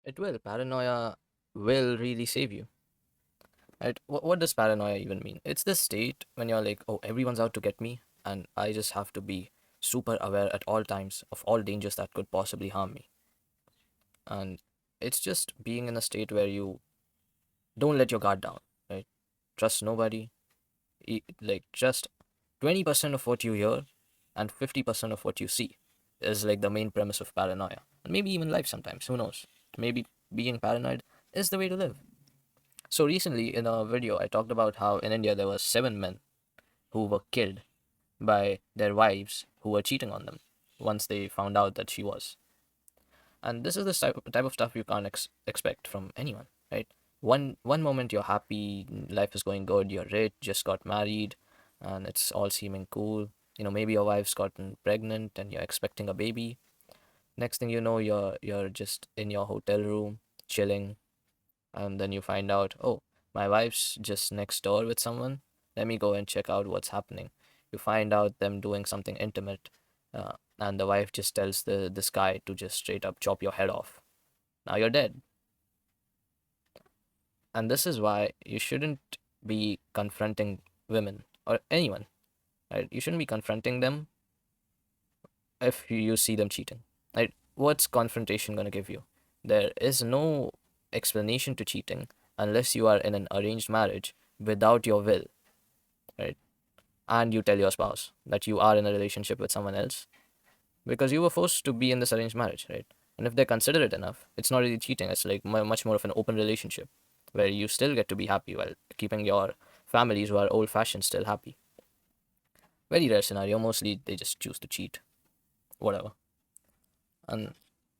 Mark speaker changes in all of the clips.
Speaker 1: It will. Paranoia will really save you. Right? What does paranoia even mean? It's the state when you're like, oh, everyone's out to get me, and I just have to be super aware at all times of all dangers that could possibly harm me. And it's just being in a state where you don't let your guard down, right? Trust nobody. Like, just 20% of what you hear and 50% of what you see is like the main premise of paranoia. And maybe even life sometimes, who knows? Maybe being paranoid is the way to live. So recently in a video I talked about how in India there were 7 men who were killed by their wives who were cheating on them once they found out that she was. And this is the type of stuff you can't expect from anyone, right? One moment you're happy, life is going good, you're rich, just got married, and it's all seeming cool. Maybe your wife's gotten pregnant and you're expecting a baby. Next thing you know, you're just in your hotel room chilling, and then you find out, oh, my wife's just next door with someone. Let me go and check out what's happening. You find out them doing something intimate, and the wife just tells this guy to just straight up chop your head off. Now you're dead. And this is why you shouldn't be confronting women or anyone, right? You shouldn't be confronting them if you see them cheating, right? What's confrontation going to give you? There is no explanation to cheating unless you are in an arranged marriage without your will, right? And you tell your spouse that you are in a relationship with someone else because you were forced to be in this arranged marriage, right? And if they're considerate enough, it's not really cheating. It's like much more of an open relationship where you still get to be happy while keeping your families who are old fashioned still happy. Very rare scenario. Mostly they just choose to cheat, whatever. And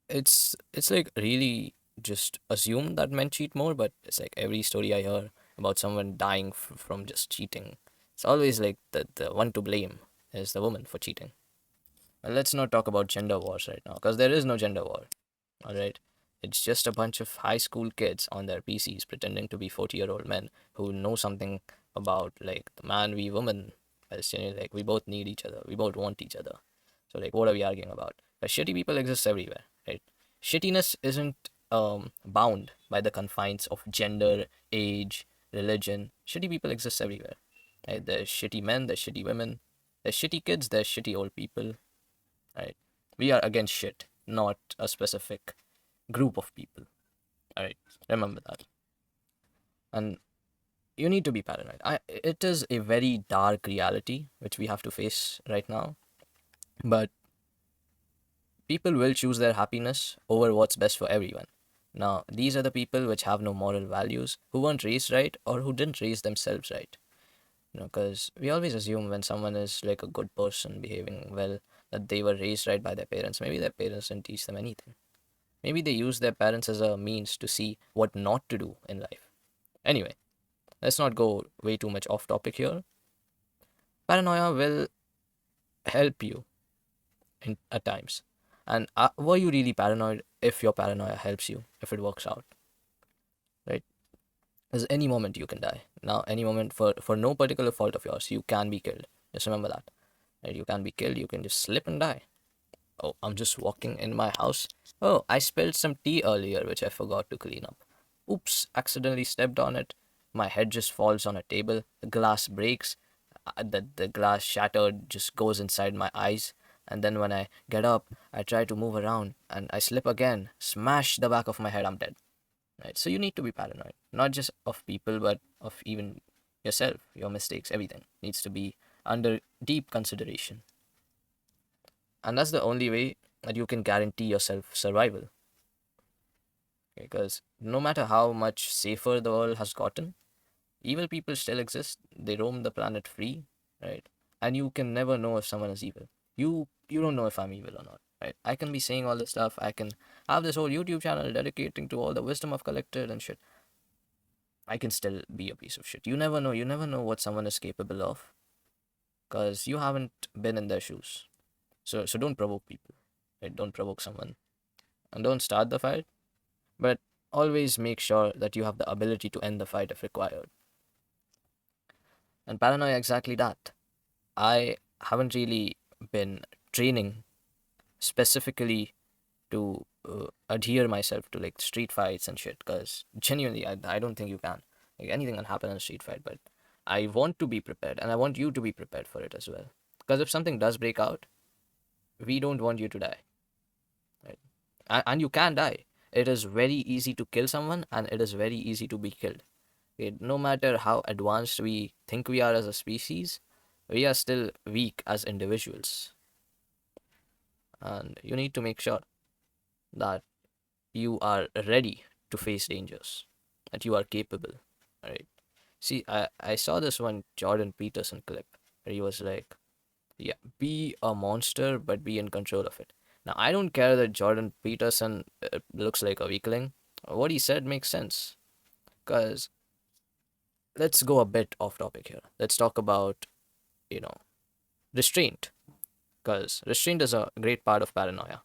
Speaker 1: it's like really just assume that men cheat more, but it's like every story I hear about someone dying from just cheating, it's always like the one to blame is the woman for cheating. And let's not talk about gender wars right now, because there is no gender war. All right, it's just a bunch of high school kids on their PCs pretending to be 40-year-old men who know something about like the man we woman. As like we both need each other, we both want each other. So like, what are we arguing about? Shitty people exist everywhere, right? Shittiness isn't bound by the confines of gender, age, religion. Shitty people exist everywhere. Right? There's shitty men, there's shitty women, there's shitty kids, there's shitty old people. Right? We are against shit, not a specific group of people. All right, remember that. And you need to be paranoid. It is a very dark reality which we have to face right now. But people will choose their happiness over what's best for everyone. Now, these are the people which have no moral values, who weren't raised right or who didn't raise themselves right. Because we always assume when someone is like a good person behaving well, that they were raised right by their parents. Maybe their parents didn't teach them anything. Maybe they use their parents as a means to see what not to do in life. Anyway, let's not go way too much off topic here. Paranoia will help you at times. And were you really paranoid if your paranoia helps you, if it works out, right? Because any moment you can die. Now, any moment for no particular fault of yours, you can be killed. Just remember that. Right? You can be killed, you can just slip and die. Oh, I'm just walking in my house. Oh, I spilled some tea earlier, which I forgot to clean up. Oops, accidentally stepped on it. My head just falls on a table. The glass breaks. The glass shattered, just goes inside my eyes. And then when I get up, I try to move around and I slip again. Smash the back of my head, I'm dead. Right? So you need to be paranoid, not just of people, but of even yourself, your mistakes, everything needs to be under deep consideration. And that's the only way that you can guarantee yourself survival. Because no matter how much safer the world has gotten, evil people still exist. They roam the planet free, right? And you can never know if someone is evil. You don't know if I'm evil or not, right? I can be saying all this stuff. I can have this whole YouTube channel dedicating to all the wisdom I've collected and shit. I can still be a piece of shit. You never know. You never know what someone is capable of, because you haven't been in their shoes. So don't provoke people. Right? Don't provoke someone, and don't start the fight. But always make sure that you have the ability to end the fight if required. And paranoia exactly that. I haven't really been training specifically to adhere myself to like street fights and shit. Because genuinely, I don't think you can. Like anything can happen in a street fight, but I want to be prepared, and I want you to be prepared for it as well. Because if something does break out, we don't want you to die, right? And you can die. It is very easy to kill someone, and it is very easy to be killed. Okay? No matter how advanced we think we are as a species, we are still weak as individuals, and you need to make sure that you are ready to face dangers, that you are capable, right? See, I saw this one Jordan Peterson clip where he was like, yeah, be a monster, but be in control of it. Now, I don't care that Jordan Peterson looks like a weakling. What he said makes sense. Because let's go a bit off topic here. Let's talk about, you know, restraint. Because restraint is a great part of paranoia.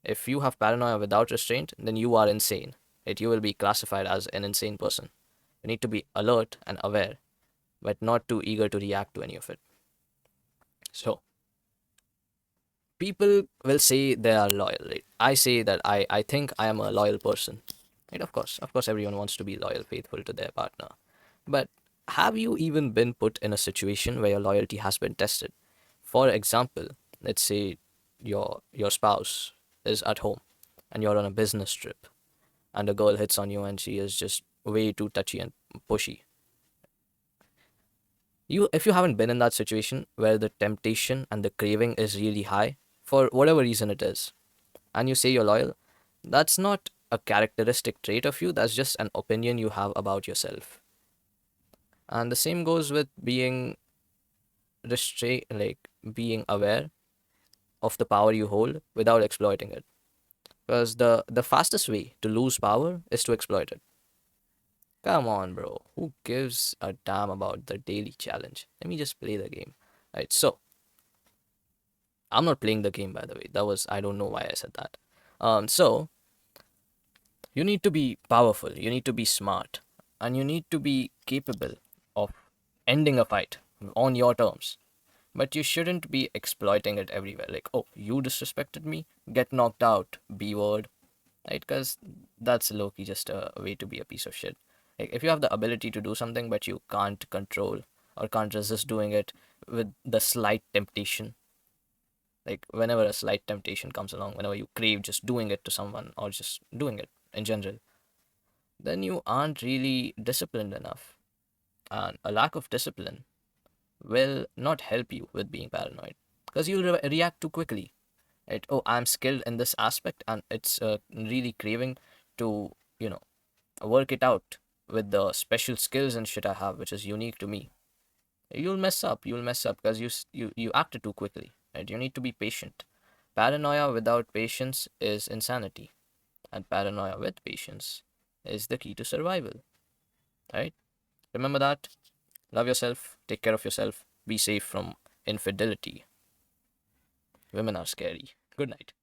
Speaker 1: If you have paranoia without restraint, then you are insane. Right? You will be classified as an insane person. You need to be alert and aware, but not too eager to react to any of it. So, people will say they are loyal. Right? I say that I think I am a loyal person. Right? Of course, everyone wants to be loyal, faithful to their partner. But have you even been put in a situation where your loyalty has been tested? For example, let's say your spouse is at home and you're on a business trip and a girl hits on you and she is just way too touchy and pushy. You if you haven't been in that situation where the temptation and the craving is really high for whatever reason it is, and you say you're loyal, that's not a characteristic trait of you, that's just an opinion you have about yourself. And the same goes with being being aware of the power you hold without exploiting it. Because the fastest way to lose power is to exploit it. Come on, bro. Who gives a damn about the daily challenge? Let me just play the game. Right, so I'm not playing the game, by the way. That was, I don't know why I said that. So you need to be powerful, you need to be smart, and you need to be capable of ending a fight on your terms. But you shouldn't be exploiting it everywhere. Like, oh, you disrespected me, get knocked out, B word, right? Because that's low key just a way to be a piece of shit. Like, if you have the ability to do something, but you can't control or can't resist doing it with the slight temptation, like whenever a slight temptation comes along, whenever you crave just doing it to someone or just doing it in general, then you aren't really disciplined enough. And a lack of discipline will not help you with being paranoid because you'll react too quickly. Right? Oh, I'm skilled in this aspect, and it's really craving to, you know, work it out with the special skills and shit I have, which is unique to me. You'll mess up. You'll mess up because you acted too quickly. Right? You need to be patient. Paranoia without patience is insanity, and paranoia with patience is the key to survival. Right? Remember that. Love yourself. Take care of yourself. Be safe from infidelity. Women are scary. Good night.